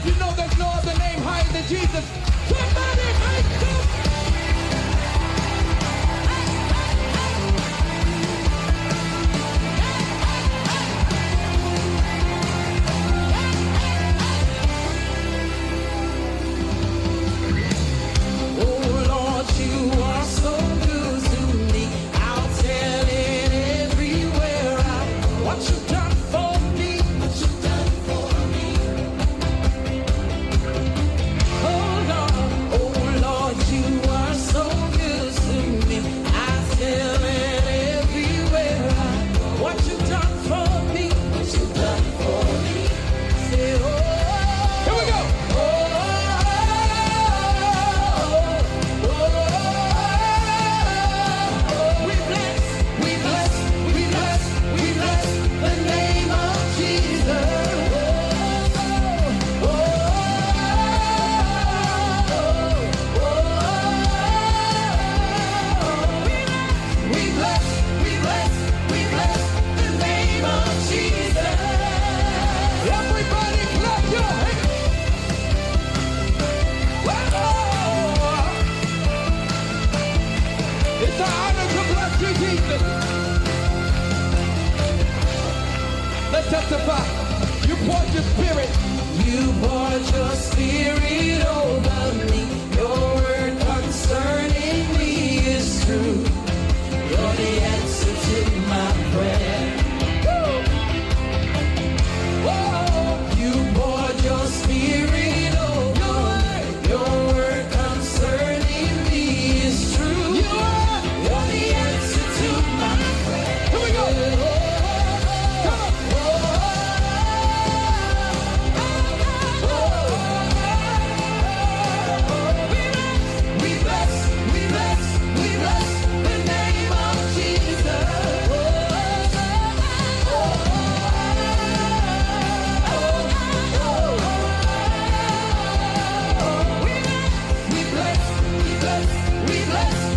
you know there's no other name higher than Jesus? Somebody make some. Let's testify. You poured your spirit. You poured your spirit over me. Your word concerning me is true. You're the answer to my prayer. Whoa. You poured your spirit over me. Your word concerning me is true. You're the answer to my prayer. Here we go. We bless